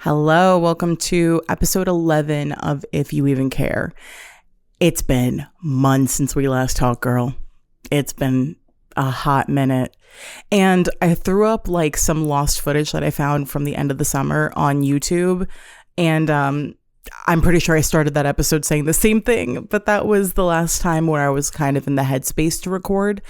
Hello, welcome to episode 11 of If You Even Care. It's been months since we last talked, girl. It's been a hot minute. And I threw up like some lost footage that I found from the end of the summer on YouTube. And I'm pretty sure I started that episode saying the same thing, but that was the last time where I was kind of in the headspace to record.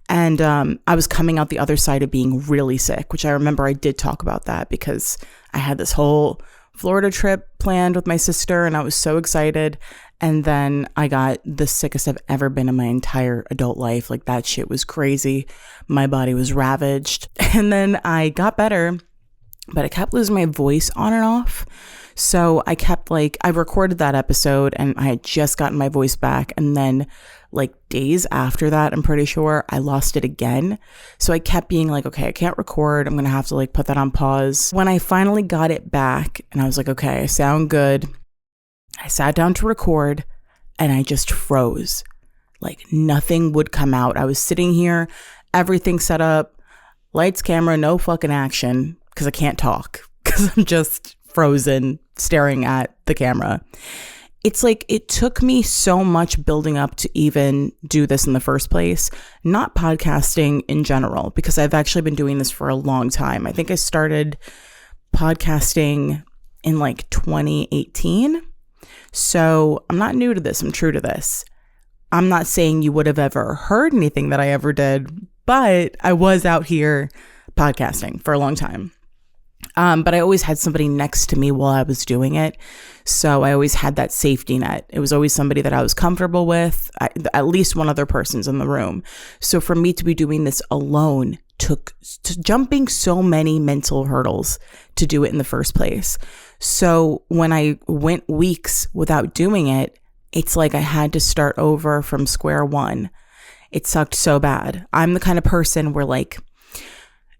And I was coming out the other side of being really sick, which I remember I did talk about that because I had this whole Florida trip planned with my sister and I was so excited. And then I got the sickest I've ever been in my entire adult life. Like that shit was crazy. My body was ravaged. And then I got better, but I kept losing my voice on and off. So I kept I recorded that episode and I had just gotten my voice back. And then days after that, I'm pretty sure I lost it again. So I kept being okay, I can't record. I'm going to have to put that on pause. When I finally got it back and I was like, okay, I sound good. I sat down to record and I just froze. Nothing would come out. I was sitting here, everything set up, lights, camera, no fucking action because I can't talk because I'm just frozen staring at the camera. It's it took me so much building up to even do this in the first place, not podcasting in general, because I've actually been doing this for a long time. I think I started podcasting in 2018. So I'm not new to this. I'm true to this. I'm not saying you would have ever heard anything that I ever did, but I was out here podcasting for a long time. But I always had somebody next to me while I was doing it. So I always had that safety net. It was always somebody that I was comfortable with. At least one other person's in the room. So for me to be doing this alone took jumping so many mental hurdles to do it in the first place. So when I went weeks without doing it, it's I had to start over from square one. It sucked so bad. I'm the kind of person where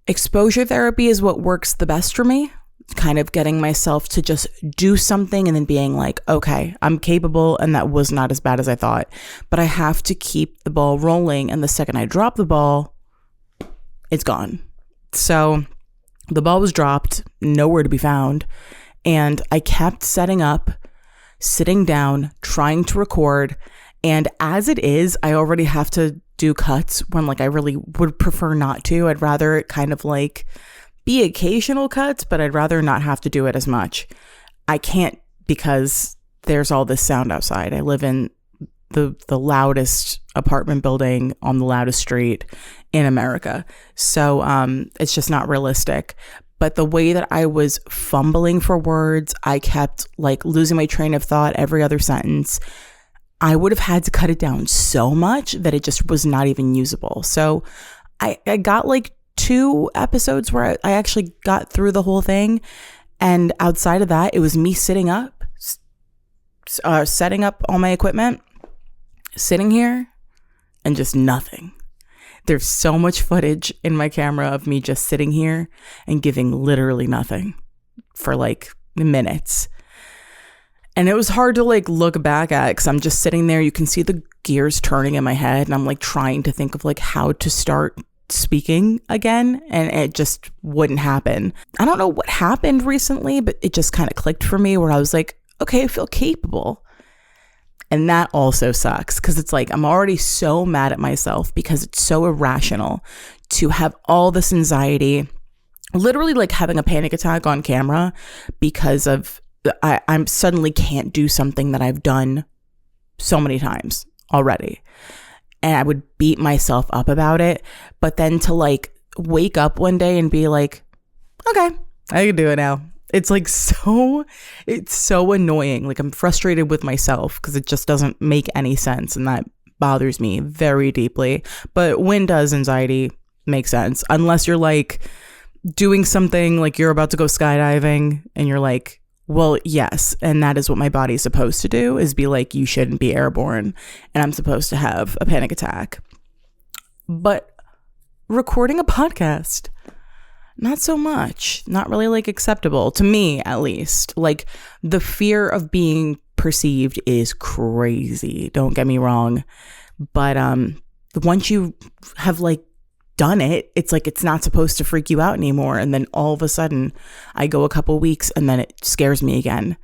exposure therapy is what works the best for me. Kind of getting myself to just do something and then being okay, I'm capable and that was not as bad as I thought. But I have to keep the ball rolling. And the second I drop the ball, it's gone. So the ball was dropped, nowhere to be found. And I kept setting up, sitting down, trying to record. And as it is, I already have to do cuts when I really would prefer not to. I'd rather it kind of be occasional cuts, but I'd rather not have to do it as much. I can't because there's all this sound outside. I live in the loudest apartment building on the loudest street in America. So it's just not realistic. But the way that I was fumbling for words, I kept losing my train of thought every other sentence. I would have had to cut it down so much that it just was not even usable. So I got 2 episodes where I actually got through the whole thing. And outside of that, it was me sitting up, setting up all my equipment, sitting here, and just nothing. There's so much footage in my camera of me just sitting here and giving literally nothing for minutes. And it was hard to look back at because I'm just sitting there. You can see the gears turning in my head and I'm trying to think of how to start speaking again. And it just wouldn't happen. I don't know what happened recently, but it just kind of clicked for me where I was okay, I feel capable. And that also sucks because it's I'm already so mad at myself because it's so irrational to have all this anxiety, literally having a panic attack on camera because of I'm suddenly can't do something that I've done so many times already. And I would beat myself up about it. But then to wake up one day and be okay, I can do it now. It's it's so annoying. I'm frustrated with myself because it just doesn't make any sense. And that bothers me very deeply. But when does anxiety make sense? Unless you're doing something you're about to go skydiving and you're well, yes, and that is what my body's supposed to do is be you shouldn't be airborne and I'm supposed to have a panic attack. But recording a podcast, not so much, not really acceptable to me, at least. The fear of being perceived is crazy. Don't get me wrong. But once you have done it. It's like it's not supposed to freak you out anymore. And then all of a sudden I go a couple weeks and then it scares me again.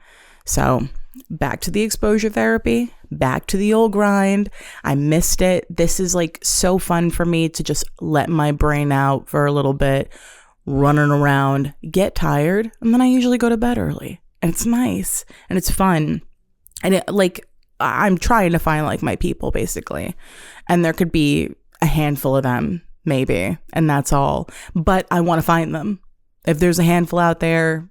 So back to the exposure therapy, back to the old grind. I missed it. This is like so fun for me to just let my brain out for a little bit, running around, get tired, and then I usually go to bed early. And it's nice and it's fun. And it, like, I'm trying to find like my people basically. And there could be a handful of them maybe, and that's all. But I want to find them. If there's a handful out there,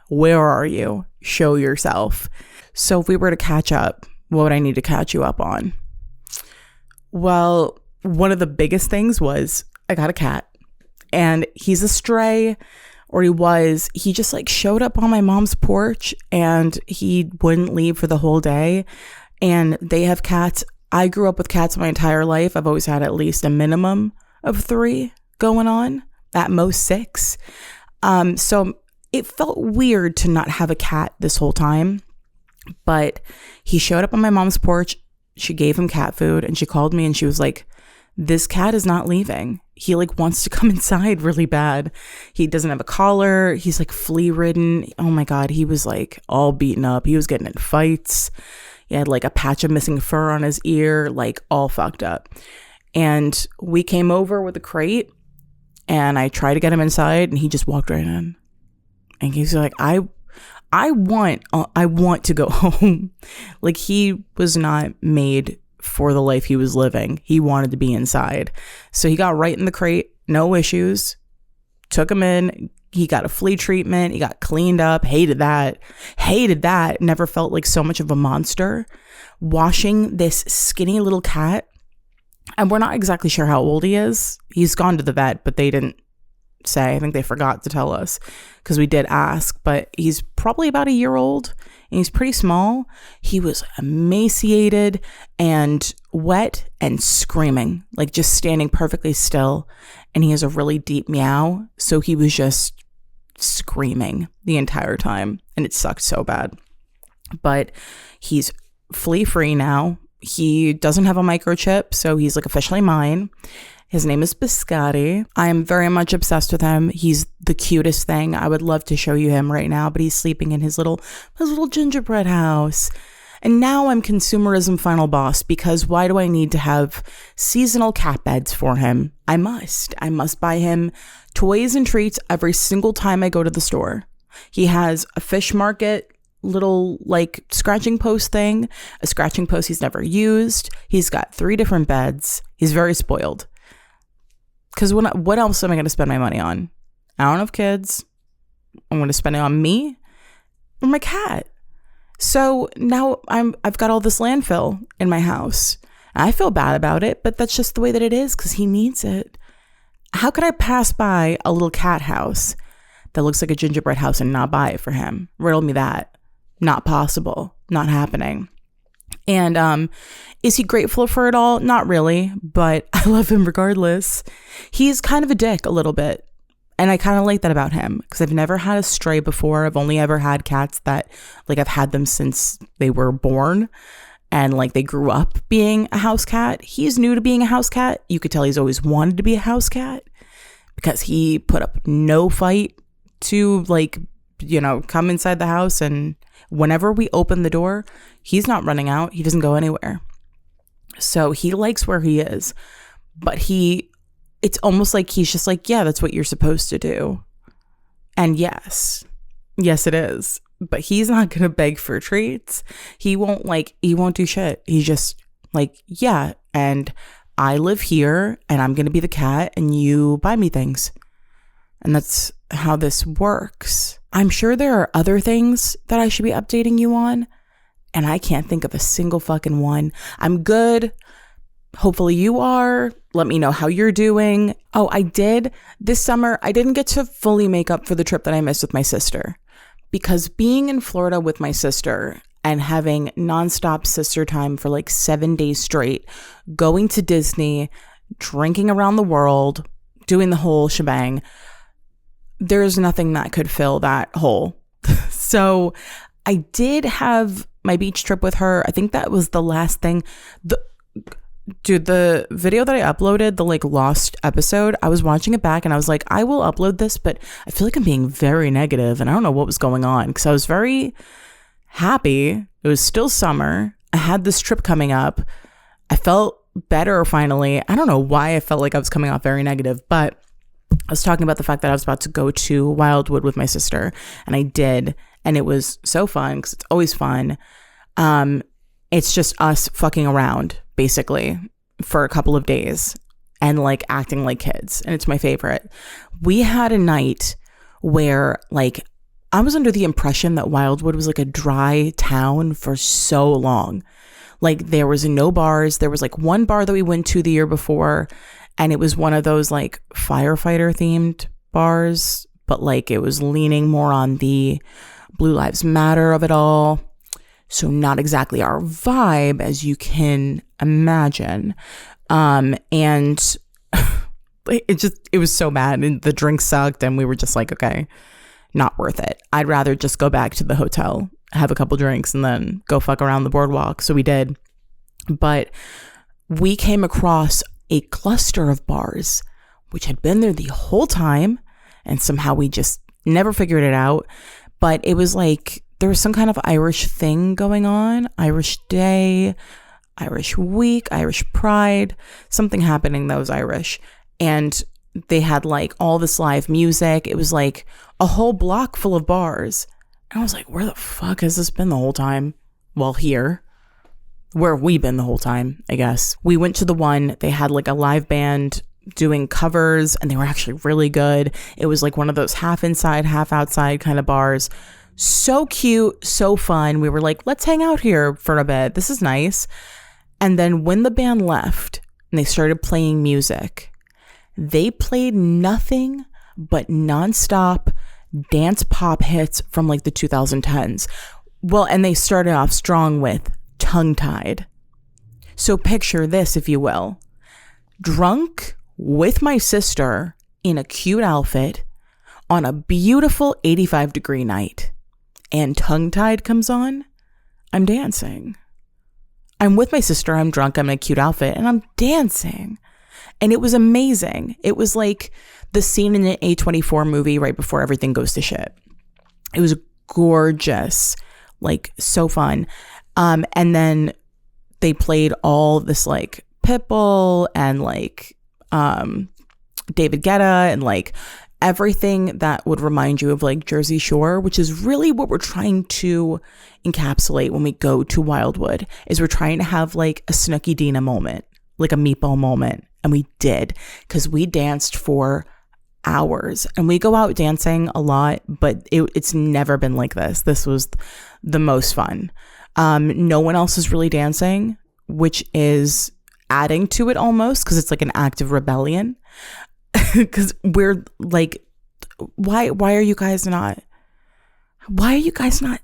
where are you? Show yourself. So if we were to catch up, what would I need to catch you up on? Well, one of the biggest things was I got a cat, and he's a stray, or he just like showed up on my mom's porch and he wouldn't leave for the whole day. And they have cats. I grew up with cats my entire life. I've always had at least a minimum of 3 going on, at most 6. So it felt weird to not have a cat this whole time, but he showed up on my mom's porch. She gave him cat food and she called me and she was like, this cat is not leaving. He like wants to come inside really bad. He doesn't have a collar. He's like flea ridden. Oh my God. He was like all beaten up. He was getting in fights. He had like a patch of missing fur on his ear, like all fucked up. And we came over with a crate and I tried to get him inside and he just walked right in. And he's like, I want to go home. Like he was not made for the life he was living. He wanted to be inside. So he got right in the crate, no issues, took him in. He got a flea treatment. He got cleaned up. Hated that. Never felt like so much of a monster. Washing this skinny little cat. And we're not exactly sure how old he is. He's gone to the vet, but they didn't say. I think they forgot to tell us because we did ask. But he's probably about a year old and he's pretty small. He was emaciated and wet and screaming, like just standing perfectly still. And he has a really deep meow. So he was just screaming the entire time and it sucked so bad. But he's flea free now. He doesn't have a microchip, so he's like officially mine. His name is Biscotti. I am very much obsessed with him. He's the cutest thing. I would love to show you him right now, but he's sleeping in his little gingerbread house. And now I'm consumerism final boss because why do I need to have seasonal cat beds for him? I must buy him toys and treats every single time I go to the store. He has a fish market little like scratching post thing, a scratching post he's never used. He's got 3 different beds. He's very spoiled. Because what else am I going to spend my money on? I don't have kids. I'm going to spend it on me or my cat. So now I've got all this landfill in my house. I feel bad about it, but that's just the way that it is because he needs it. How could I pass by a little cat house that looks like a gingerbread house and not buy it for him? Riddle me that. Not possible. Not happening. And is he grateful for it all? Not really, but I love him regardless. He's kind of a dick a little bit. And I kind of like that about him because I've never had a stray before. I've only ever had cats that like I've had them since they were born and like they grew up being a house cat. He's new to being a house cat. You could tell he's always wanted to be a house cat because he put up no fight to like, you know, come inside the house. And whenever we open the door, he's not running out. He doesn't go anywhere. So he likes where he is, but it's almost like he's just like, yeah, that's what you're supposed to do. And yes, it is. But he's not going to beg for treats. He won't do shit. He's just like, yeah, and I live here and I'm going to be the cat and you buy me things. And that's how this works. I'm sure there are other things that I should be updating you on, and I can't think of a single fucking one. I'm good. Hopefully you are. Let me know how you're doing. Oh, this summer, I didn't get to fully make up for the trip that I missed with my sister because being in Florida with my sister and having nonstop sister time for like 7 days straight, going to Disney, drinking around the world, doing the whole shebang, there's nothing that could fill that hole. So I did have my beach trip with her. I think that was the last thing. dude, the video that I uploaded, the like lost episode, I was watching it back and I was like, I will upload this, but I feel like I'm being very negative and I don't know what was going on because I was very happy. It was still summer. I had this trip coming up. I felt better finally. I don't know why I felt like I was coming off very negative, but I was talking about the fact that I was about to go to Wildwood with my sister, and I did, and it was so fun because it's always fun. It's just us fucking around basically for a couple of days and like acting like kids, and it's my favorite. We had a night where like I was under the impression that Wildwood was like a dry town for so long. Like there was no bars. There was like one bar that we went to the year before, and it was one of those like firefighter themed bars, but like it was leaning more on the Blue Lives Matter of it all. So not exactly our vibe, as you can imagine. And it was so bad, and the drink sucked, and we were just like, okay, not worth it. I'd rather just go back to the hotel, have a couple drinks, and then go fuck around the boardwalk. So we did. But we came across a cluster of bars which had been there the whole time, and somehow we just never figured it out. But it was like there was some kind of Irish thing going on, Irish Day, Irish Week, Irish Pride, something happening that was Irish. And they had like all this live music. It was like a whole block full of bars. And I was like, where the fuck has this been the whole time? Well, here. Where have we been the whole time, I guess. We went to the one, they had like a live band doing covers, and they were actually really good. It was like one of those half inside, half outside kind of bars. So cute, so fun. We were like, let's hang out here for a bit. This is nice. And then when the band left and they started playing music, they played nothing but nonstop dance pop hits from like the 2010s. Well, and they started off strong with Tongue-Tied. So picture this, if you will. Drunk with my sister in a cute outfit on a beautiful 85-degree night. And Tongue-Tied comes on. I'm dancing. I'm with my sister. I'm drunk. I'm in a cute outfit. And I'm dancing. And it was amazing. It was like the scene in an A24 movie right before everything goes to shit. It was gorgeous. Like, so fun. And then they played all this like Pitbull and like David Guetta and like everything that would remind you of like Jersey Shore, which is really what we're trying to encapsulate when we go to Wildwood, is we're trying to have like a Snooki Dina moment, like a meatball moment. And we did, because we danced for hours, and we go out dancing a lot, but it's never been like this. This was the most fun. No one else is really dancing, which is adding to it almost, because it's like an act of rebellion. Because we're like, why are you guys not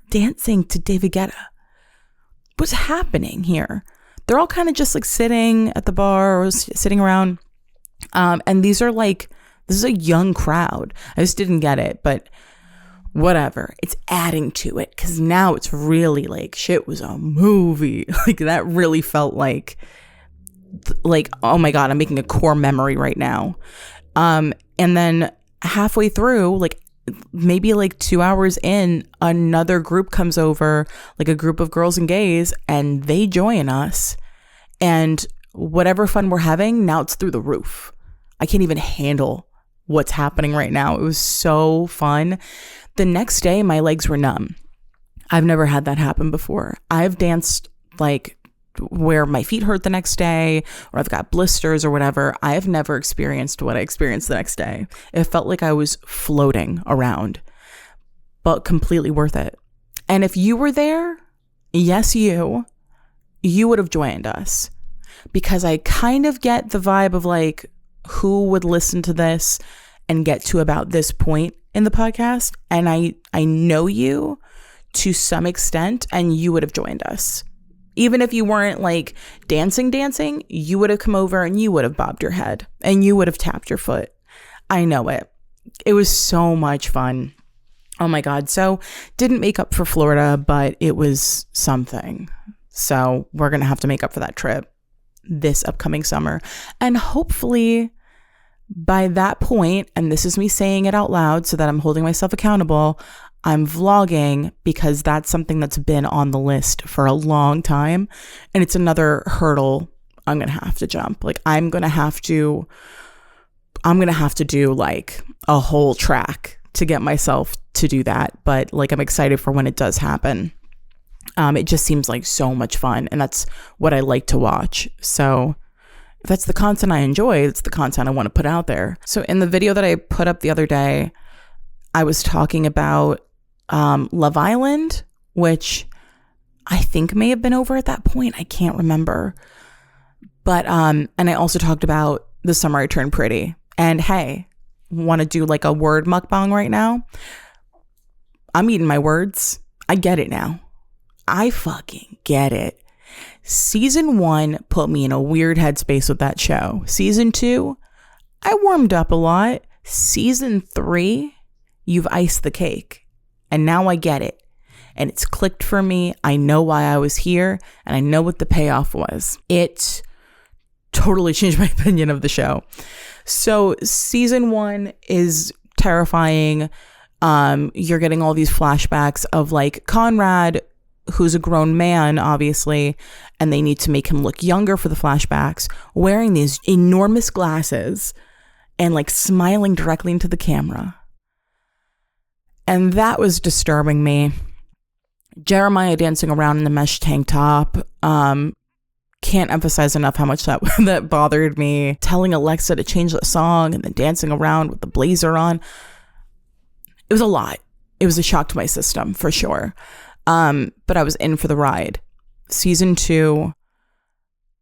dancing to David Guetta? What's happening here? They're all kind of just like sitting at the bar or sitting around. And this is a young crowd. I just didn't get it, but whatever. It's adding to it, because now it's really like shit was a movie. Like that really felt like, oh my God, I'm making a core memory right now. And then halfway through, like maybe like 2 hours in, another group comes over, like a group of girls and gays, and they join us. And whatever fun we're having, now it's through the roof. I can't even handle what's happening right now. It was so fun. The next day, my legs were numb. I've never had that happen before. I've danced like where my feet hurt the next day, or I've got blisters or whatever. I've never experienced what I experienced the next day. It felt like I was floating around, but completely worth it. And if you were there, yes, you would have joined us, because I kind of get the vibe of like who would listen to this and get to about this point in the podcast. And I know you to some extent, and you would have joined us. Even if you weren't like dancing, you would have come over and you would have bobbed your head and you would have tapped your foot. I know it. It was so much fun. Oh my God. So didn't make up for Florida, but it was something. So we're going to have to make up for that trip this upcoming summer. And hopefully by that point, and this is me saying it out loud so that I'm holding myself accountable, I'm vlogging, because that's something that's been on the list for a long time. And it's another hurdle I'm going to have to jump. Like I'm going to have to do like a whole track to get myself to do that. But like, I'm excited for when it does happen. It just seems like so much fun, and that's what I like to watch. So if that's the content I enjoy, it's the content I want to put out there. So in the video that I put up the other day, I was talking about Love Island, which I think may have been over at that point. I can't remember. But and I also talked about The Summer I Turned Pretty. And hey, want to do like a word mukbang right now? I'm eating my words. I get it now. I fucking get it. Season 1 put me in a weird headspace with that show. Season 2, I warmed up a lot. Season 3, you've iced the cake. And now I get it. And it's clicked for me. I know why I was here, and I know what the payoff was. It totally changed my opinion of the show. So season 1 is terrifying. You're getting all these flashbacks of like Conrad, who's a grown man, obviously, and they need to make him look younger for the flashbacks, wearing these enormous glasses and like smiling directly into the camera. And that was disturbing me. Jeremiah dancing around in the mesh tank top. Can't emphasize enough how much that bothered me. Telling Alexa to change the song and then dancing around with the blazer on. It was a lot. It was a shock to my system for sure. But I was in for the ride. Season 2,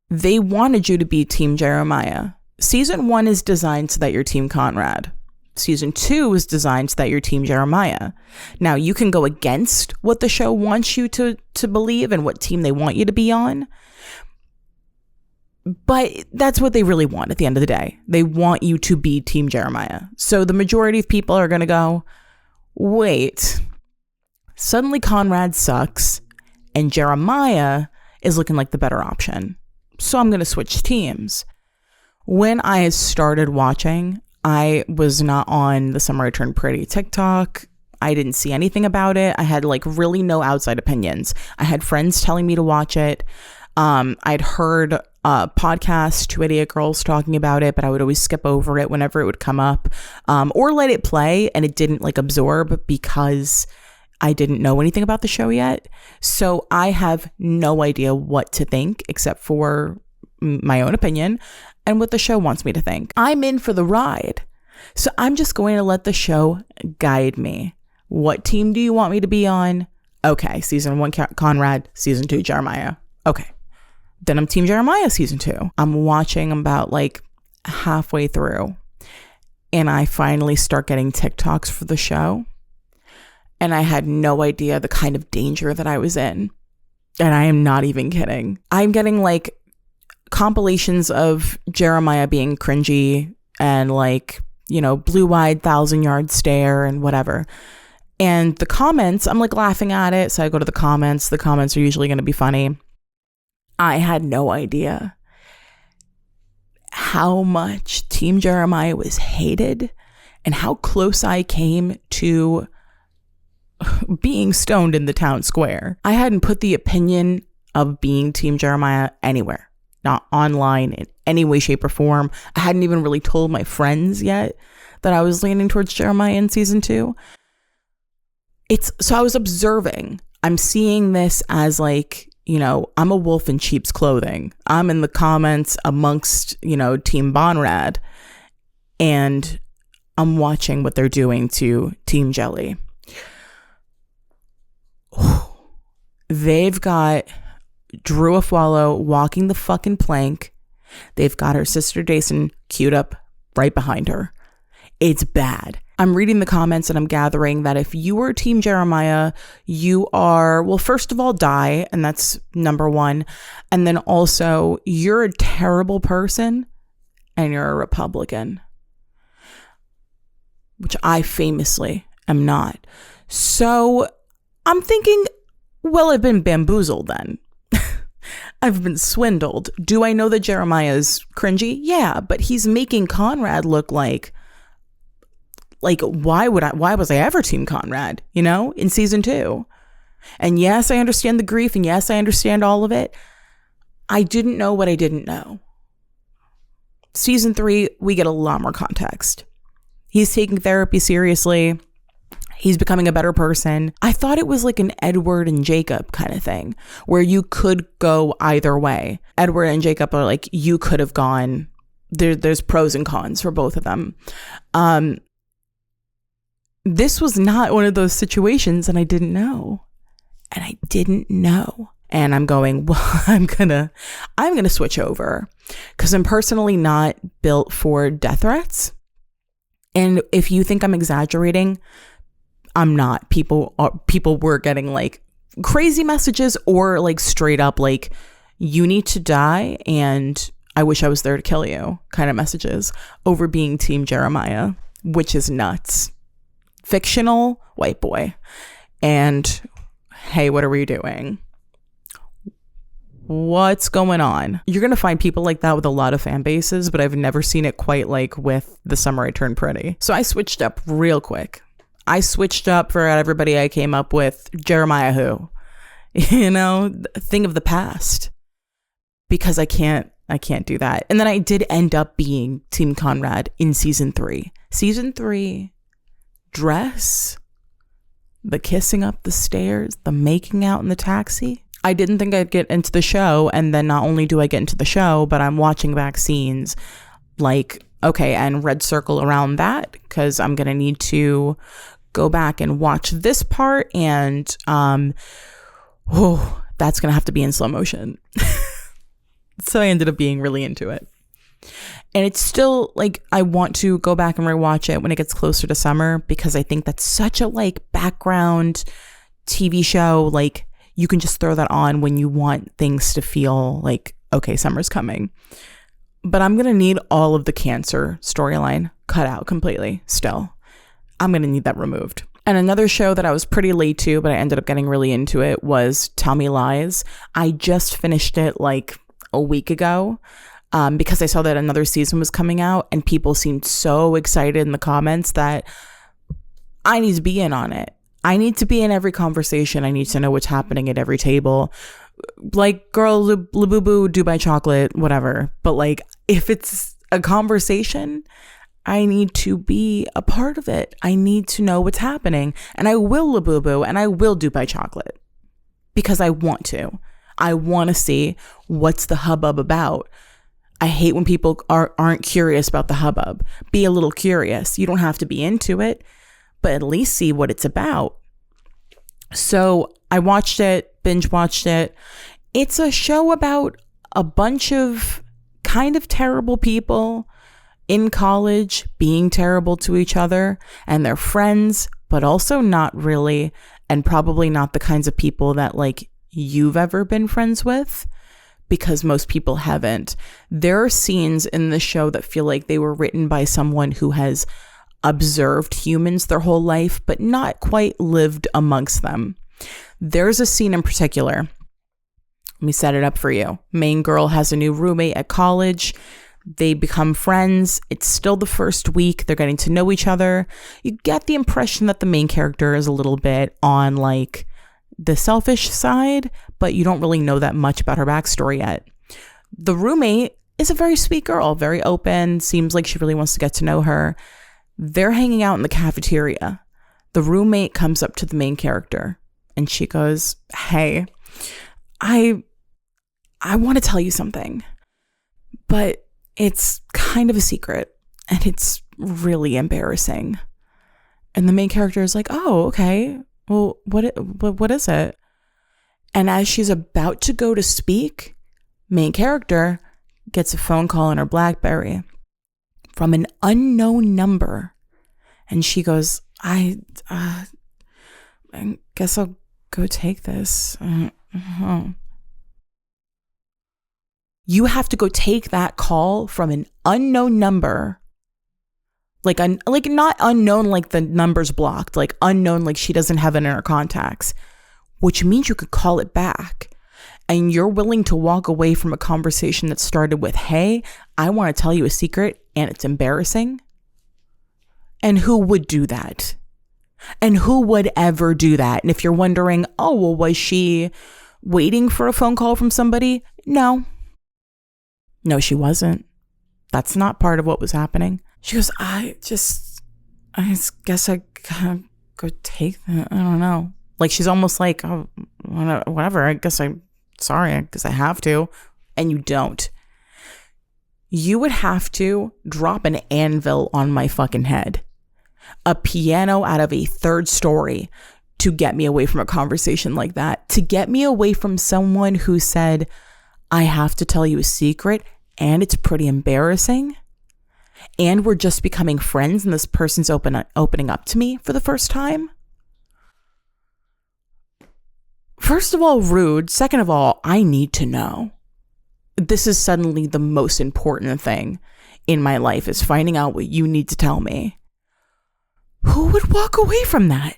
they wanted you to be Team Jeremiah. Season 1 is designed so that you're Team Conrad. Season 2 is designed so that you're Team Jeremiah. Now, you can go against what the show wants you to believe and what team they want you to be on. But that's what they really want at the end of the day. They want you to be Team Jeremiah. So the majority of people are going to go, wait, suddenly Conrad sucks and Jeremiah is looking like the better option. So I'm going to switch teams. When I started watching, I was not on The Summer I Turned Pretty TikTok. I didn't see anything about it. I had like really no outside opinions. I had friends telling me to watch it. I'd heard a podcast, Two Idiot Girls, talking about it, but I would always skip over it whenever it would come up, or let it play, and it didn't like absorb because I didn't know anything about the show yet. So I have no idea what to think except for my own opinion and what the show wants me to think. I'm in for the ride. So I'm just going to let the show guide me. What team do you want me to be on? Okay, season 1 Conrad, season 2 Jeremiah. Okay. Then I'm Team Jeremiah season 2. I'm watching about like halfway through, and I finally start getting TikToks for the show. And I had no idea the kind of danger that I was in. And I am not even kidding. I'm getting like compilations of Jeremiah being cringy and like, you know, blue-eyed 1,000-yard stare and whatever. And the comments, I'm like laughing at it. So I go to the comments. The comments are usually going to be funny. I had no idea how much Team Jeremiah was hated and how close I came to being stoned in the town square. I hadn't put the opinion of being Team Jeremiah anywhere, not online in any way, shape, or form. I hadn't even really told my friends yet that I was leaning towards Jeremiah in season 2. So I was observing. I'm seeing this as like, you know, I'm a wolf in sheep's clothing. I'm in the comments amongst, you know, Team Conrad, and I'm watching what they're doing to Team Jelly. They've got Drew Afwalo walking the fucking plank. They've got her sister Jason queued up right behind her. It's bad. I'm reading the comments and I'm gathering that if you are Team Jeremiah, you are, well, first of all, die. And that's number 1. And then also, you're a terrible person and you're a Republican, which I famously am not. So I'm thinking, well, I've been bamboozled then. I've been swindled. Do I know that Jeremiah's cringy? Yeah, but he's making Conrad look like why was I ever team Conrad, in season 2? And yes, I understand the grief, and yes, I understand all of it. I didn't know what I didn't know. Season 3, we get a lot more context. He's taking therapy seriously. He's becoming a better person. I thought it was like an Edward and Jacob kind of thing, where you could go either way. Edward and Jacob are like, you could have gone. There's pros and cons for both of them. This was not one of those situations, and I didn't know. And I'm going, well, I'm gonna switch over, because I'm personally not built for death threats. And if you think I'm exaggerating, I'm not. People were getting like crazy messages, or like straight up like, you need to die and I wish I was there to kill you kind of messages over being Team Jeremiah, which is nuts. Fictional white boy. And hey, what are we doing? What's going on? You're going to find people like that with a lot of fan bases, but I've never seen it quite like with The Summer I Turned Pretty. So I switched up real quick. I switched up for everybody I came up with. Jeremiah who? Thing of the past. Because I can't do that. And then I did end up being Team Conrad in season 3. Season 3, dress, the kissing up the stairs, the making out in the taxi. I didn't think I'd get into the show, and then not only do I get into the show, but I'm watching back scenes like, okay, and red circle around that, because I'm going to need to go back and watch this part, and that's going to have to be in slow motion. So I ended up being really into it. And it's still like, I want to go back and rewatch it when it gets closer to summer, because I think that's such a like background TV show. Like, you can just throw that on when you want things to feel like, okay, summer's coming. But I'm going to need all of the cancer storyline cut out completely still. I'm going to need that removed. And another show that I was pretty late to, but I ended up getting really into it, was Tell Me Lies. I just finished it like a week ago because I saw that another season was coming out, and people seemed so excited in the comments that I need to be in on it. I need to be in every conversation. I need to know what's happening at every table. Like, girl, Labubu, Dubai chocolate, whatever. But like, if it's a conversation, I need to be a part of it. I need to know what's happening. And I will Labubu and I will Dubai chocolate, because I want to. I want to see what's the hubbub about. I hate when people aren't curious about the hubbub. Be a little curious. You don't have to be into it, but at least see what it's about. So I watched it, binge watched it. It's a show about a bunch of kind of terrible people in college being terrible to each other, and they're friends, but also not really, and probably not the kinds of people that like you've ever been friends with, because most people haven't. There are scenes in the show that feel like they were written by someone who has observed humans their whole life, but not quite lived amongst them. There's a scene in particular. Let me set it up for you. Main girl has a new roommate at college. They become friends. It's still the first week. They're getting to know each other. You get the impression that the main character is a little bit on like the selfish side, but you don't really know that much about her backstory yet. The roommate is a very sweet girl, very open, seems like she really wants to get to know her. They're hanging out in the cafeteria. The roommate comes up to the main character and she goes, "Hey, I want to tell you something, but it's kind of a secret and it's really embarrassing." And the main character is like, "Oh, okay. Well, what is it?" And as she's about to go to speak, main character gets a phone call on her BlackBerry from an unknown number. And she goes, I guess I'll go take this. You have to go take that call from an unknown number. Like not unknown like the number's blocked, like unknown like she doesn't have it in her contacts, which means you could call it back. and you're willing to walk away from a conversation that started with, hey, I want to tell you a secret and it's embarrassing. And who would do that? And who would ever do that? And if you're wondering, oh, well, was she waiting for a phone call from somebody? No, she wasn't. That's not part of what was happening. She goes, I guess I gotta go take that. I don't know. Like, she's almost like, oh, whatever. I guess I have to. And you don't. You would have to drop an anvil on my fucking head, a piano out of a third story, to get me away from a conversation like that, to get me away from someone who said, I have to tell you a secret and it's pretty embarrassing, and we're just becoming friends and this person's opening up to me for the first time. First of all, rude. Second of all, I need to know. This is suddenly the most important thing in my life, is finding out what you need to tell me. Who would walk away from that?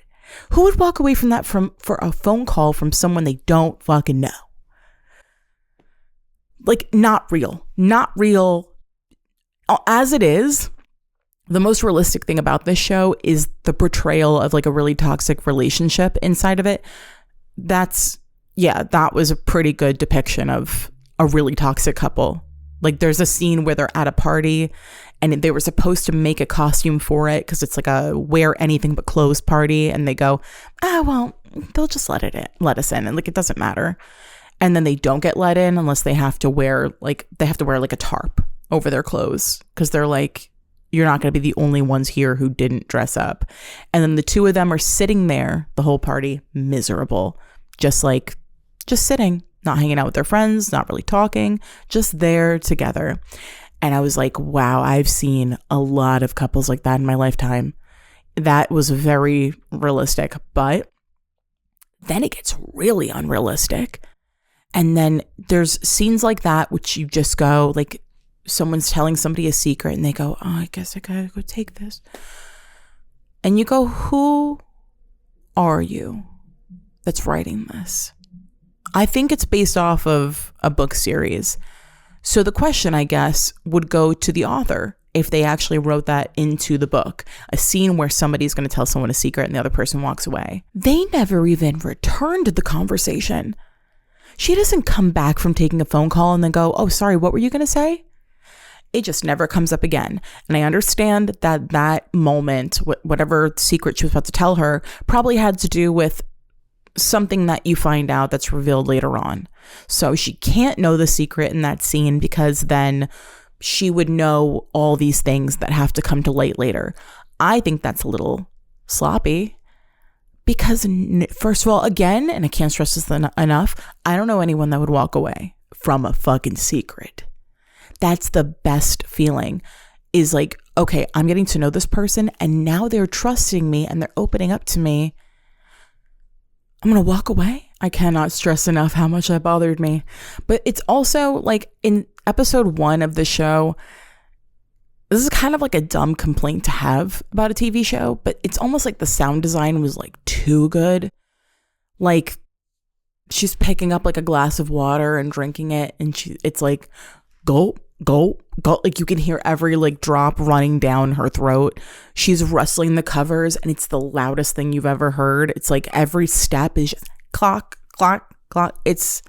Who would walk away from that for a phone call from someone they don't fucking know? Like, not real. As it is, the most realistic thing about this show is the portrayal of like a really toxic relationship inside of it. That was a pretty good depiction of a really toxic couple. Like, there's a scene where they're at a party and they were supposed to make a costume for it because it's like a wear anything but clothes party, and they go, well, they'll just let us in, and like, it doesn't matter. And then they don't get let in unless they have to wear like a tarp over their clothes, because they're like, you're not going to be the only ones here who didn't dress up. And then the two of them are sitting there the whole party, miserable, just sitting, not hanging out with their friends, not really talking, just there together. And I was like, wow, I've seen a lot of couples like that in my lifetime. That was very realistic. But then it gets really unrealistic. And then there's scenes like that, which you just go, like, someone's telling somebody a secret and they go, oh, I guess I gotta go take this. And you go, who are you that's writing this? I think it's based off of a book series. So the question, I guess, would go to the author if they actually wrote that into the book. A scene where somebody's going to tell someone a secret and the other person walks away. They never even returned to the conversation. She doesn't come back from taking a phone call and then go, oh, sorry, what were you going to say? It just never comes up again. And I understand that moment, whatever secret she was about to tell her, probably had to do with something that you find out that's revealed later on. So she can't know the secret in that scene, because then she would know all these things that have to come to light later. I think that's a little sloppy. Because, first of all, again, and I can't stress this enough, I don't know anyone that would walk away from a fucking secret. That's the best feeling, is like, okay, I'm getting to know this person and now they're trusting me and they're opening up to me. I'm going to walk away. I cannot stress enough how much that bothered me. But it's also like in episode 1 of the show, this is kind of like a dumb complaint to have about a TV show, but it's almost like the sound design was like too good. Like, she's picking up like a glass of water and drinking it, and it's like gulp, gulp, gulp. Like, you can hear every like drop running down her throat. She's rustling the covers, and it's the loudest thing you've ever heard. It's like every step is just clock, clock, clock. It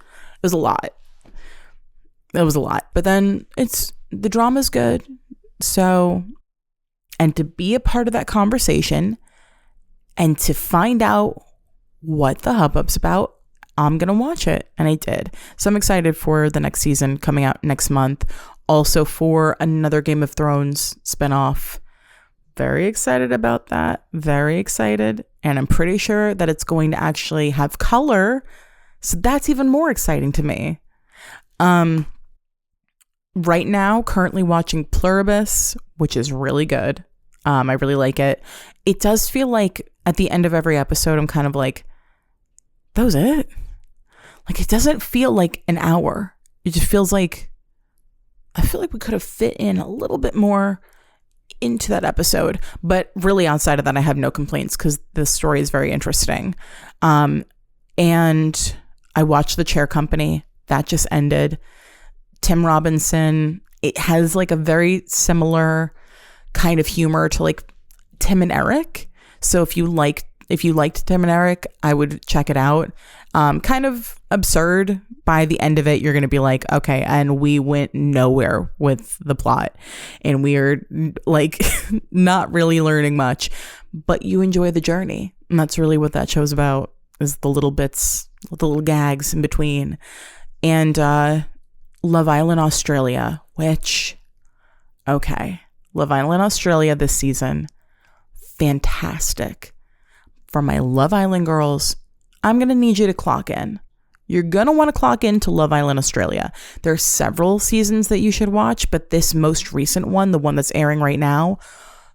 was a lot. It was a lot. But then the drama's good. So, and to be a part of that conversation and to find out what the hubbub's about, I'm going to watch it. And I did. So I'm excited for the next season coming out next month. Also for another Game of Thrones spinoff. Very excited about that. Very excited. And I'm pretty sure that it's going to actually have color. So that's even more exciting to me. Right now, currently watching Pluribus, which is really good. I really like it. It does feel like at the end of every episode, I'm kind of like, that was it? Like, it doesn't feel like an hour. It just feels like, I feel like we could have fit in a little bit more into that episode. But really, outside of that, I have no complaints because the story is very interesting. And I watched The Chair Company. that just ended. Tim Robinson, it has like a very similar kind of humor to like Tim and Eric. So if you liked Tim and Eric, I would check it out. Kind of absurd. By the end of it, you're going to be like, okay, and we went nowhere with the plot. And we're like not really learning much, but you enjoy the journey. And that's really what that show's about, is the little bits, the little gags in between. And Love Island Australia, which, okay, Love Island Australia this season, fantastic. For my Love Island girls, I'm going to need you to clock in. You're going to want to clock in to Love Island Australia. There are several seasons that you should watch, but this most recent one, the one that's airing right now,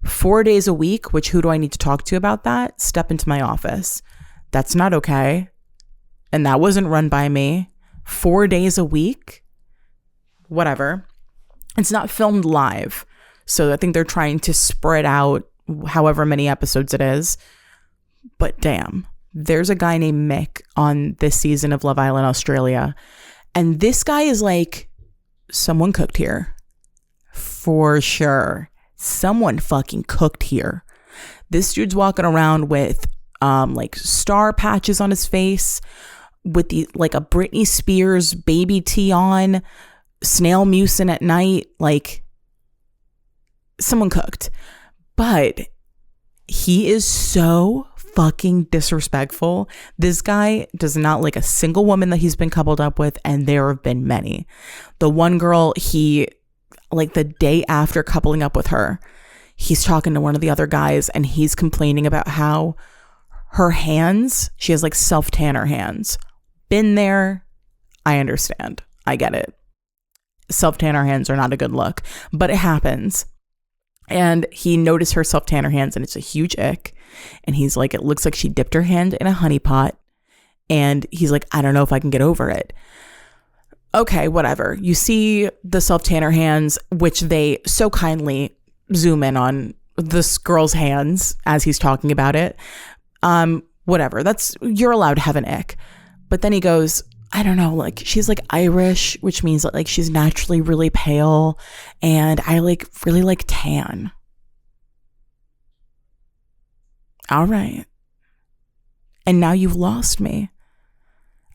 4 days a week, which who do I need to talk to about that? Step into my office. That's not okay. And that wasn't run by me. 4 days a week? Whatever. It's not filmed live. So I think they're trying to spread out however many episodes it is. But damn. There's a guy named Mick on this season of Love Island Australia. And this guy is like, someone cooked here. For sure. Someone fucking cooked here. This dude's walking around with like star patches on his face, with the like a Britney Spears baby tee on, snail musing at night. Like, someone cooked. But he is so fucking disrespectful. This guy does not like a single woman that he's been coupled up with, and there have been many. The one girl, he, like the day after coupling up with her, he's talking to one of the other guys and he's complaining about how her hands, she has like self-tanner hands. Been there. I understand. I get it. Self-tanner hands are not a good look, but it happens. And he noticed her self-tanner hands and it's a huge ick. And he's like, it looks like she dipped her hand in a honey pot. And he's like, I don't know if I can get over it. Okay, whatever. You see the self-tanner hands, which they so kindly zoom in on this girl's hands as he's talking about it. Whatever. You're allowed to have an ick. But then he goes, I don't know, like she's like Irish, which means that like she's naturally really pale. And I like really like tan. All right. And now you've lost me.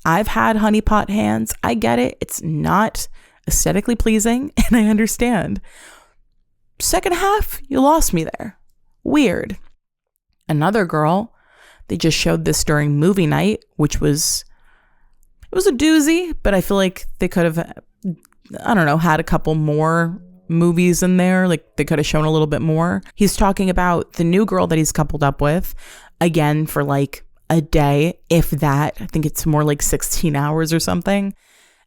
I've had honey pot hands. I get it. It's not aesthetically pleasing, and I understand. Second half, you lost me there. Weird. Another girl, they just showed this during movie night, which was, it was a doozy, but I feel like they could have, I don't know, had a couple more movies in there. Like they could have shown a little bit more. He's talking about the new girl that he's coupled up with, again, for like a day, if that. I think it's more like 16 hours or something.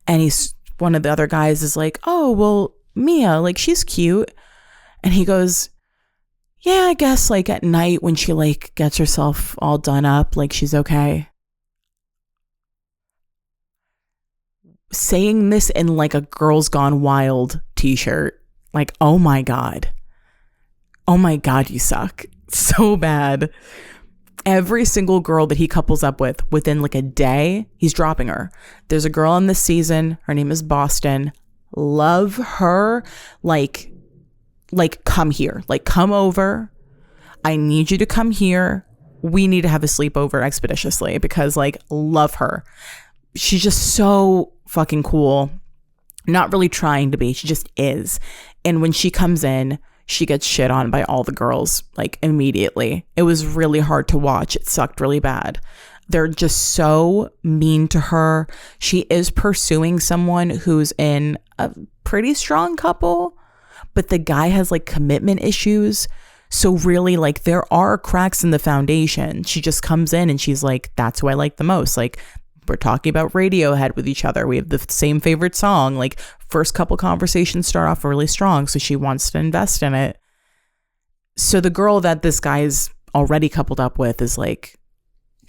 And one of the other guys is like, oh, well, Mia, like she's cute. And he goes, yeah, I guess like at night when she like gets herself all done up, like she's okay. Saying this in like a Girls Gone Wild t-shirt. Like, oh my God. Oh my God, you suck. So bad. Every single girl that he couples up with, within like a day, he's dropping her. There's a girl on this season. Her name is Boston. Love her. Like come here. Like, come over. I need you to come here. We need to have a sleepover expeditiously because like, love her. She's just so fucking cool. Not really trying to be. She just is. And when she comes in, she gets shit on by all the girls, like immediately. It was really hard to watch. It sucked really bad. They're just so mean to her. She is pursuing someone who's in a pretty strong couple, but the guy has like commitment issues. So really, like, there are cracks in the foundation. She just comes in and she's like, that's who I like the most. Like, we're talking about Radiohead with each other. We have the same favorite song. Like, first couple conversations start off really strong, so she wants to invest in it. So the girl that this guy's already coupled up with is like,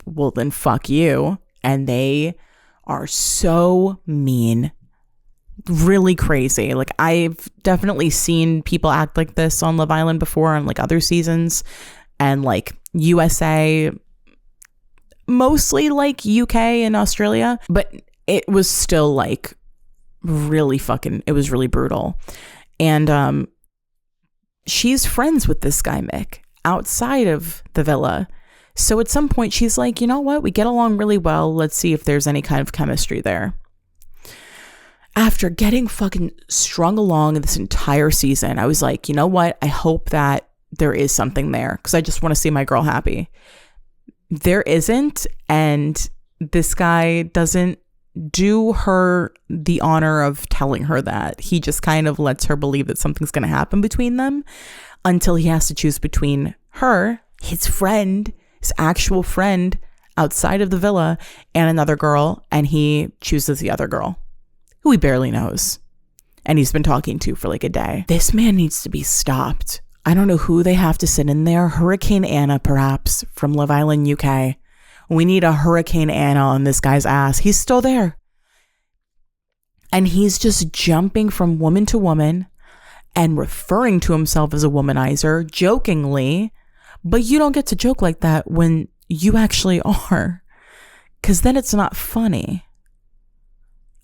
well, then fuck you. And they are so mean. Really crazy. Like, I've definitely seen people act like this on Love Island before on like other seasons, and like USA, mostly like UK and Australia, but it was still like really it was really brutal. And she's friends with this guy, Mick, outside of the villa. So at some point she's like, you know what? We get along really well. Let's see if there's any kind of chemistry there. After getting fucking strung along this entire season, I was like, you know what? I hope that there is something there because I just want to see my girl happy. There isn't. And this guy doesn't do her the honor of telling her that. He just kind of lets her believe that something's going to happen between them until he has to choose between her, his friend, his actual friend outside of the villa, and another girl. And he chooses the other girl, who he barely knows. And he's been talking to for like a day. This man needs to be stopped. I don't know who they have to sit in there. Hurricane Anna, perhaps, from Love Island, UK. We need a Hurricane Anna on this guy's ass. He's still there. And he's just jumping from woman to woman and referring to himself as a womanizer, jokingly. But you don't get to joke like that when you actually are. Because then it's not funny.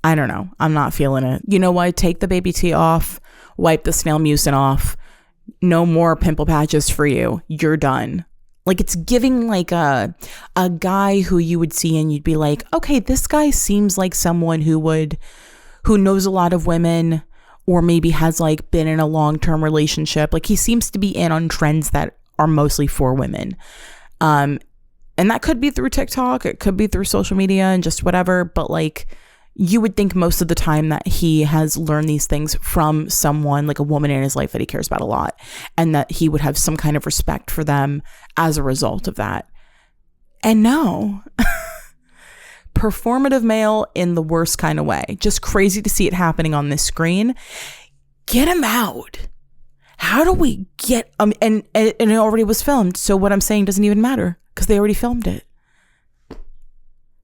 I don't know. I'm not feeling it. You know what? Take the baby tea off. Wipe the snail mucin off. No more pimple patches for you. You're done. Like, it's giving like a guy who you would see and you'd be like, okay, this guy seems like someone who knows a lot of women, or maybe has like been in a long-term relationship. Like, he seems to be in on trends that are mostly for women. And that could be through TikTok. It could be through social media and just whatever. But like, you would think most of the time that he has learned these things from someone, like a woman in his life that he cares about a lot, and that he would have some kind of respect for them as a result of that. And no. Performative male in the worst kind of way. Just crazy to see it happening on this screen. Get him out. How do we get and it already was filmed, so what I'm saying doesn't even matter because they already filmed it.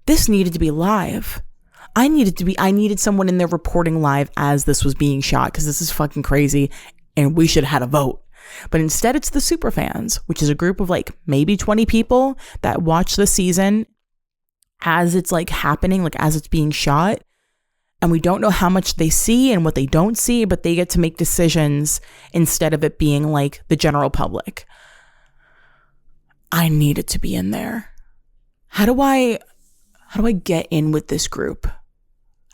This needed to be live. I needed someone in there reporting live as this was being shot, because this is fucking crazy and we should have had a vote. But instead it's the super fans, which is a group of like maybe 20 people that watch the season as it's like happening, like as it's being shot. And we don't know how much they see and what they don't see, but they get to make decisions instead of it being like the general public. I needed to be in there. How do I get in with this group?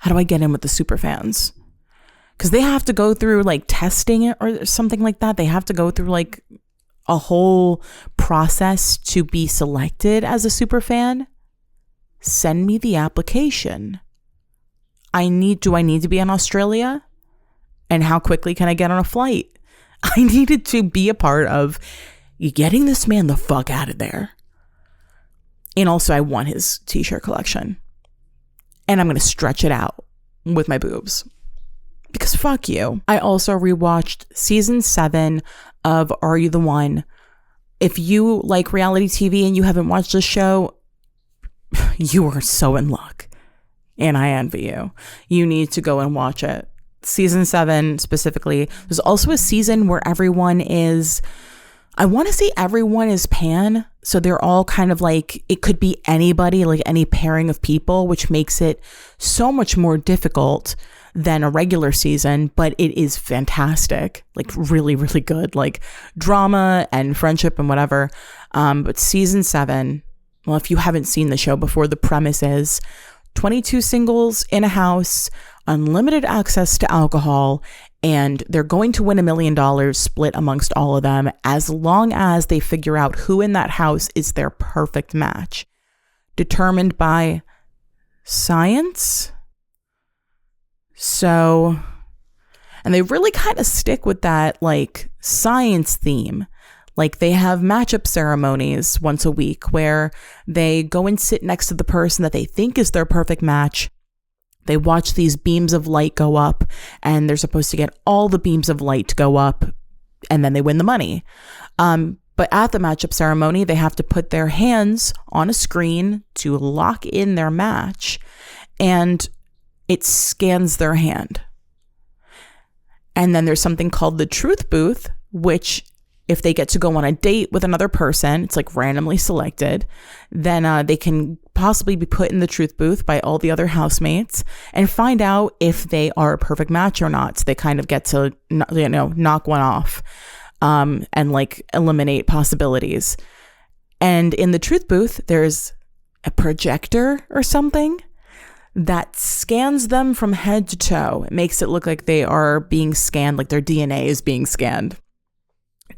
How do I get in with the super fans? Because they have to go through like testing it or something like that. They have to go through like a whole process to be selected as a super fan. Send me the application. Do I need to be in Australia? And how quickly can I get on a flight? I needed to be a part of getting this man the fuck out of there. And also, I want his t-shirt collection. And I'm going to stretch it out with my boobs. Because fuck you. I also rewatched season 7 of Are You the One? If you like reality TV and you haven't watched this show, you are so in luck. And I envy you. You need to go and watch it. Season 7 specifically. There's also a season where everyone is... I want to say everyone is pan, so they're all kind of like, it could be anybody, like any pairing of people, which makes it so much more difficult than a regular season, but it is fantastic, like really, really good, like drama and friendship and whatever. But season 7, well, if you haven't seen the show before, the premise is 22 singles in a house, unlimited access to alcohol, and they're going to win $1 million split amongst all of them as long as they figure out who in that house is their perfect match. Determined by science. So, and they really kind of stick with that like science theme. Like they have matchup ceremonies once a week where they go and sit next to the person that they think is their perfect match. They watch these beams of light go up, and they're supposed to get all the beams of light to go up, and then they win the money. But at the matchup ceremony, they have to put their hands on a screen to lock in their match, and it scans their hand. And then there's something called the truth booth, which if they get to go on a date with another person, it's like randomly selected, then they can possibly be put in the truth booth by all the other housemates and find out if they are a perfect match or not. So they kind of get to, knock one off and like eliminate possibilities. And in the truth booth, there's a projector or something that scans them from head to toe. It makes it look like they are being scanned, like their DNA is being scanned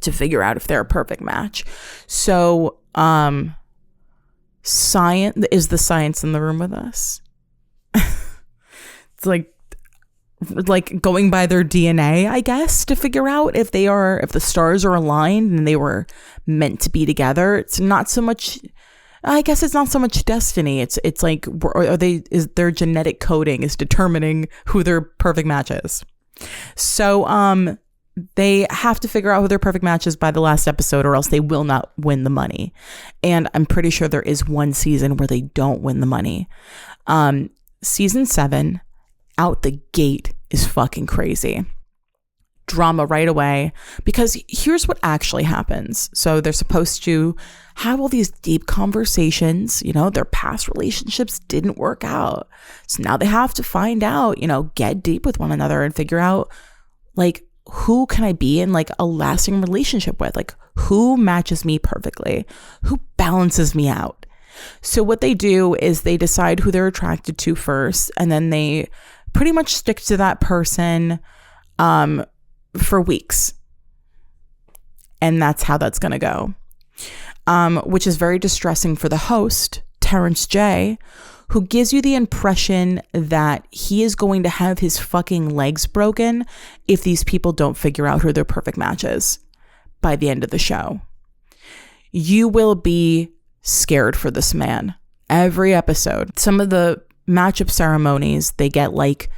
to figure out if they're a perfect match. So, science is the science in the room with us. It's like going by their DNA, I guess, to figure out if the stars are aligned and they were meant to be together. It's not so much, I guess it's not so much destiny. It's like, is their genetic coding is determining who their perfect match is. So, they have to figure out who their perfect match is by the last episode, or else they will not win the money. And I'm pretty sure there is one season where they don't win the money. Season 7, out the gate, is fucking crazy. Drama right away, because here's what actually happens. So they're supposed to have all these deep conversations. Their past relationships didn't work out. So now they have to find out, get deep with one another and figure out, like, who can I be in like a lasting relationship with? Like, who matches me perfectly? Who balances me out? So what they do is they decide who they're attracted to first, and then they pretty much stick to that person for weeks. And that's how that's going to go. Which is very distressing for the host, Terrence J., who gives you the impression that he is going to have his fucking legs broken if these people don't figure out who their perfect match is by the end of the show. You will be scared for this man every episode. Some of the matchup ceremonies, they get like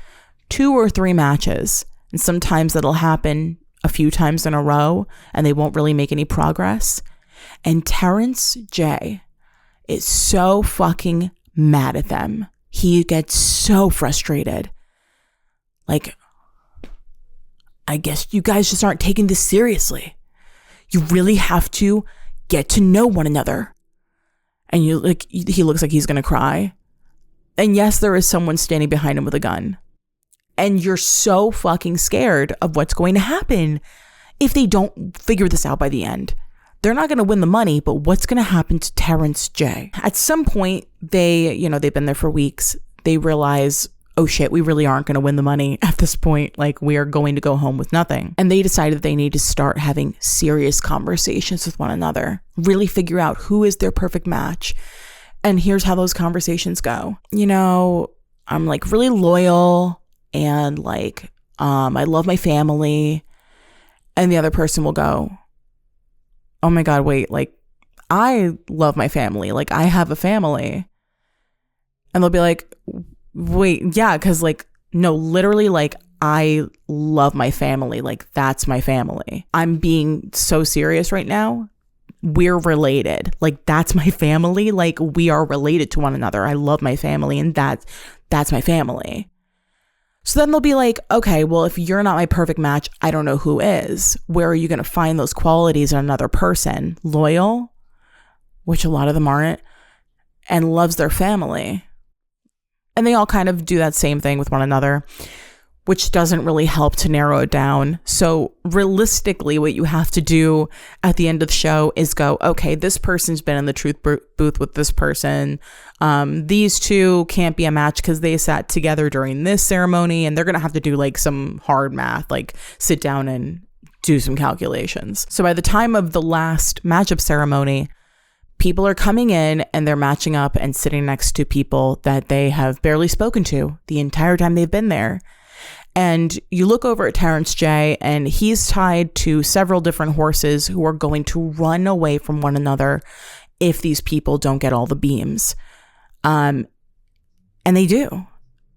2 or 3 matches, and sometimes that'll happen a few times in a row and they won't really make any progress. And Terrence J is so fucking mad at them. He gets so frustrated. Like, I guess you guys just aren't taking this seriously. You really have to get to know one another. And he looks like he's going to cry. And yes, there is someone standing behind him with a gun. And you're so fucking scared of what's going to happen if they don't figure this out by the end. They're not going to win the money, but what's going to happen to Terrence J? At some point, they've been there for weeks. They realize, oh shit, we really aren't going to win the money at this point. Like, we are going to go home with nothing. And they decided they need to start having serious conversations with one another, really figure out who is their perfect match. And here's how those conversations go. I'm like really loyal and like, I love my family. And the other person will go, oh my God, wait, like, I love my family. Like, I have a family. And they'll be like, wait, yeah, because like, no, literally, like, I love my family. Like, that's my family. I'm being so serious right now. We're related. Like, that's my family. Like, we are related to one another. I love my family, and that's my family. So then they'll be like, okay, well, if you're not my perfect match, I don't know who is. Where are you going to find those qualities in another person? Loyal, which a lot of them aren't, and loves their family. And they all kind of do that same thing with one another, which doesn't really help to narrow it down. So realistically, what you have to do at the end of the show is go, okay, this person's been in the truth booth with this person. These two can't be a match because they sat together during this ceremony, and they're going to have to do like some hard math, like sit down and do some calculations. So by the time of the last matchup ceremony, people are coming in and they're matching up and sitting next to people that they have barely spoken to the entire time they've been there. And you look over at Terrence J, and he's tied to several different horses who are going to run away from one another if these people don't get all the beams. And they do.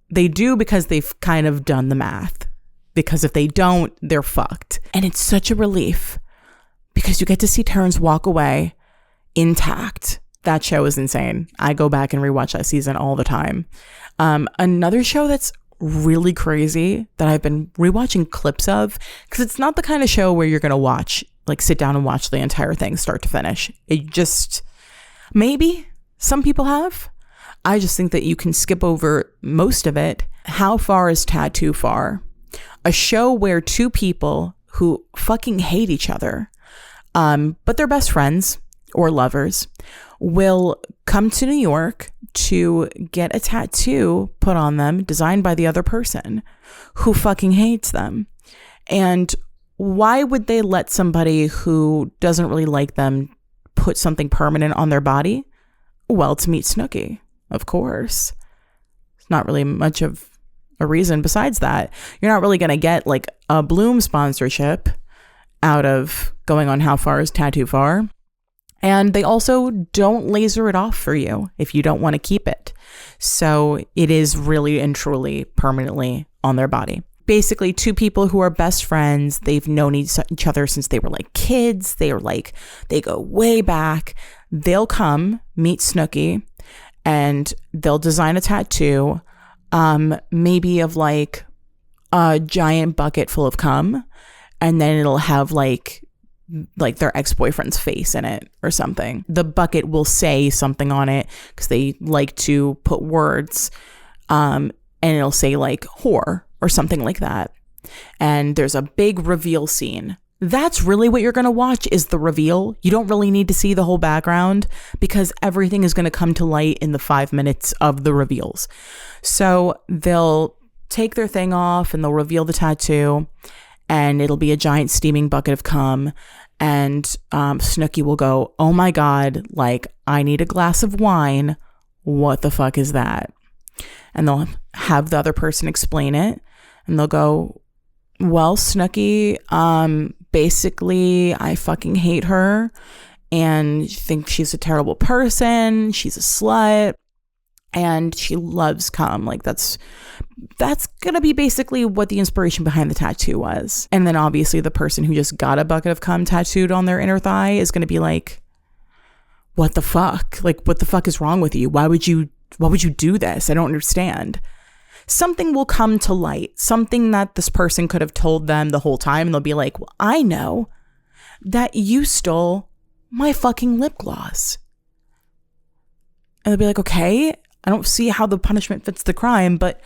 They do because they've kind of done the math. Because if they don't, they're fucked. And it's such a relief because you get to see Terrence walk away intact. That show is insane. I go back and rewatch that season all the time. Another show that's really crazy that I've been rewatching clips of, because it's not the kind of show where you're going to watch, like sit down and watch the entire thing start to finish. It just, maybe some people have, I just think that you can skip over most of it. How far is tattoo far? A show where two people who fucking hate each other, but they're best friends or lovers, will come to New York to get a tattoo put on them designed by the other person who fucking hates them. And why would they let somebody who doesn't really like them put something permanent on their body? Well, to meet Snooki, of course. It's not really much of a reason besides that. You're not really going to get like a Bloom sponsorship out of going on How Far is Tattoo Far. And they also don't laser it off for you if you don't want to keep it. So it is really and truly permanently on their body. Basically, two people who are best friends. They've known each other since they were like kids. They go way back. They'll come meet Snooki and they'll design a tattoo, maybe of like a giant bucket full of cum. And then it'll have like their ex-boyfriend's face in it or something. The bucket will say something on it because they like to put words, and it'll say like whore or something like that. And there's a big reveal scene. That's really what you're going to watch, is the reveal. You don't really need to see the whole background because everything is going to come to light in the 5 minutes of the reveals. So they'll take their thing off and they'll reveal the tattoo, and it'll be a giant steaming bucket of cum. And Snooki will go, oh my God, like, I need a glass of wine. What the fuck is that? And they'll have the other person explain it. And they'll go, well, Snooki, basically, I fucking hate her and think she's a terrible person. She's a slut and she loves cum. Like, that's going to be basically what the inspiration behind the tattoo was. And then obviously the person who just got a bucket of cum tattooed on their inner thigh is going to be like, what the fuck? Like, what the fuck is wrong with you? Why would you do this? I don't understand. Something will come to light, something that this person could have told them the whole time. And they'll be like, well, I know that you stole my fucking lip gloss. And they'll be like, okay, I don't see how the punishment fits the crime, but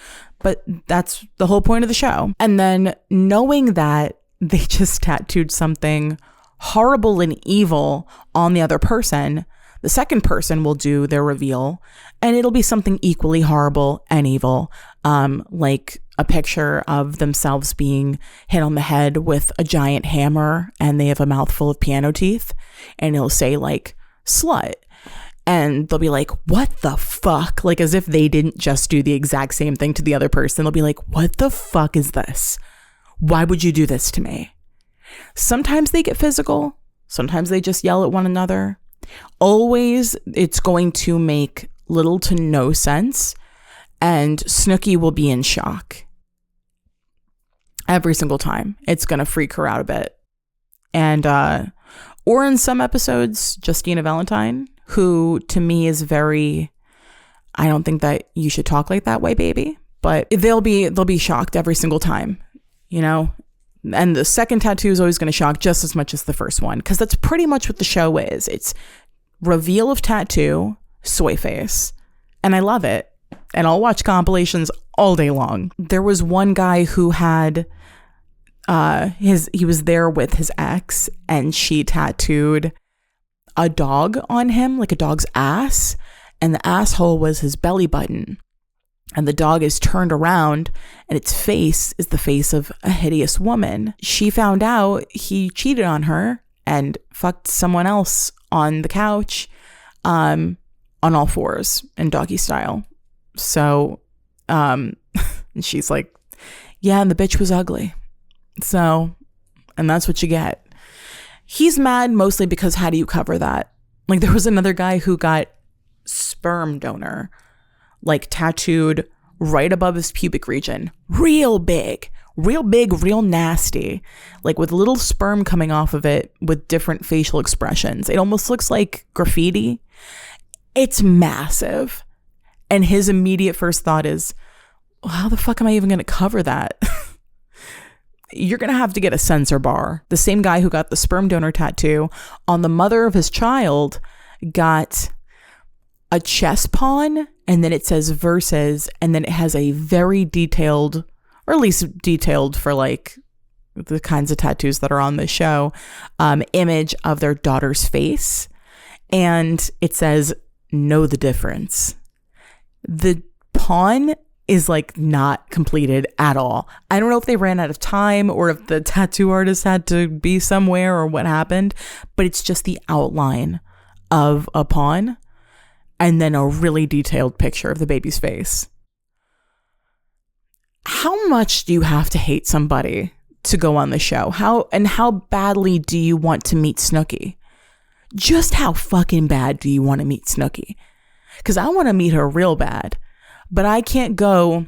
that's the whole point of the show. And then knowing that they just tattooed something horrible and evil on the other person, the second person will do their reveal and it'll be something equally horrible and evil, like a picture of themselves being hit on the head with a giant hammer and they have a mouthful of piano teeth, and it'll say like slut. And they'll be like, what the fuck? Like, as if they didn't just do the exact same thing to the other person. They'll be like, what the fuck is this? Why would you do this to me? Sometimes they get physical. Sometimes they just yell at one another. Always, it's going to make little to no sense. And Snooki will be in shock. Every single time. It's going to freak her out a bit. And, or in some episodes, Justina Valentine, who to me is very, I don't think that you should talk like that way, baby. But they'll be shocked every single time, you know? And the second tattoo is always going to shock just as much as the first one, because that's pretty much what the show is. It's reveal of tattoo, soy face. And I love it. And I'll watch compilations all day long. There was one guy who had he was there with his ex, and she tattooed a dog on him, like a dog's ass, and the asshole was his belly button. And the dog is turned around and its face is the face of a hideous woman. She found out he cheated on her and fucked someone else on the couch, on all fours in doggy style. So, and she's like, yeah, and the bitch was ugly. So, and that's what you get. He's mad mostly because how do you cover that? Like, there was another guy who got sperm donor, like, tattooed right above his pubic region. Real big, real nasty. Like, with little sperm coming off of it with different facial expressions. It almost looks like graffiti. It's massive. And his immediate first thought is, well, how the fuck am I even going to cover that? You're going to have to get a censor bar. The same guy who got the sperm donor tattoo on the mother of his child got a chess pawn and then it says verses, and then it has a very detailed, or at least detailed for like the kinds of tattoos that are on the show, image of their daughter's face. And it says, know the difference. The pawn is like not completed at all. I don't know if they ran out of time or if the tattoo artist had to be somewhere or what happened, but it's just the outline of a pawn and then a really detailed picture of the baby's face. How much do you have to hate somebody to go on the show? How badly do you want to meet Snooki? Just how fucking bad do you want to meet Snooki? Because I want to meet her real bad, but I can't go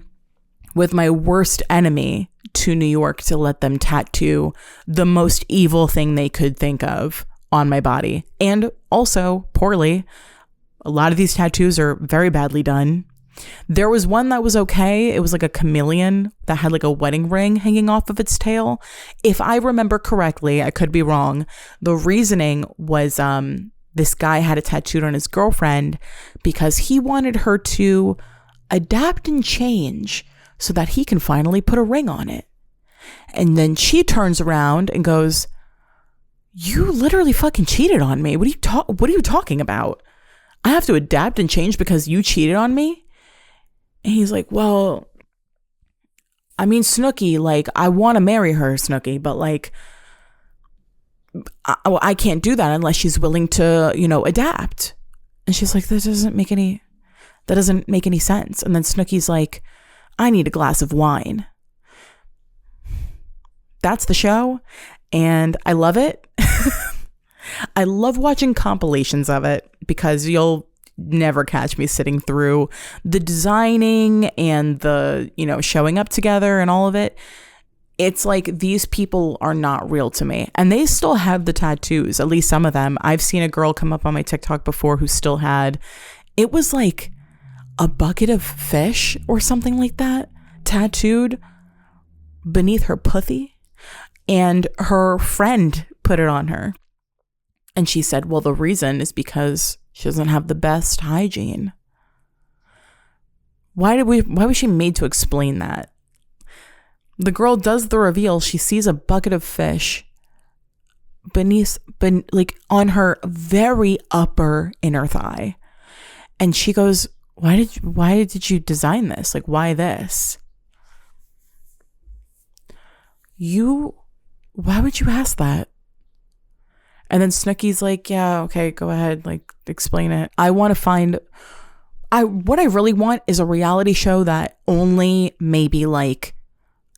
with my worst enemy to New York to let them tattoo the most evil thing they could think of on my body. And also, poorly, a lot of these tattoos are very badly done. There was one that was okay. It was like a chameleon that had like a wedding ring hanging off of its tail. If I remember correctly, I could be wrong. The reasoning was this guy had it tattooed on his girlfriend because he wanted her to adapt and change so that he can finally put a ring on it. And then she turns around and goes, "You literally fucking cheated on me. What are you talking about? I have to adapt and change because you cheated on me?" And he's like, "Well, I mean, Snooki, like, I want to marry her, Snooki, but like, I can't do that unless she's willing to, adapt." And she's like, that doesn't make any sense. And then Snooki's like, "I need a glass of wine." That's the show. And I love it. I love watching compilations of it because you'll never catch me sitting through the designing and the, showing up together and all of it. It's like these people are not real to me, and they still have the tattoos, at least some of them. I've seen a girl come up on my TikTok before who still had, it was like a bucket of fish or something like that tattooed beneath her pussy, and her friend put it on her. And she said, well, the reason is because she doesn't have the best hygiene. Why was she made to explain that? The girl does the reveal. She sees a bucket of fish like on her very upper inner thigh. And she goes, why did you design this? Like, why this? Why would you ask that? And then Snooki's like, yeah, okay, go ahead, like, explain it. What I really want is a reality show that only maybe like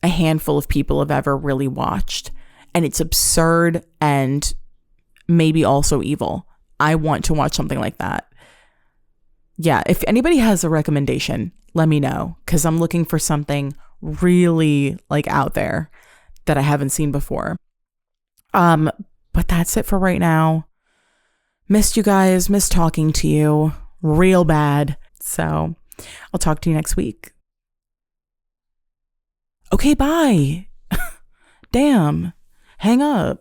a handful of people have ever really watched. And it's absurd and maybe also evil. I want to watch something like that. Yeah, if anybody has a recommendation, let me know, because I'm looking for something really like out there that I haven't seen before. But that's it for right now. Missed you guys, missed talking to you real bad. So I'll talk to you next week. Okay, bye. Damn. Hang up.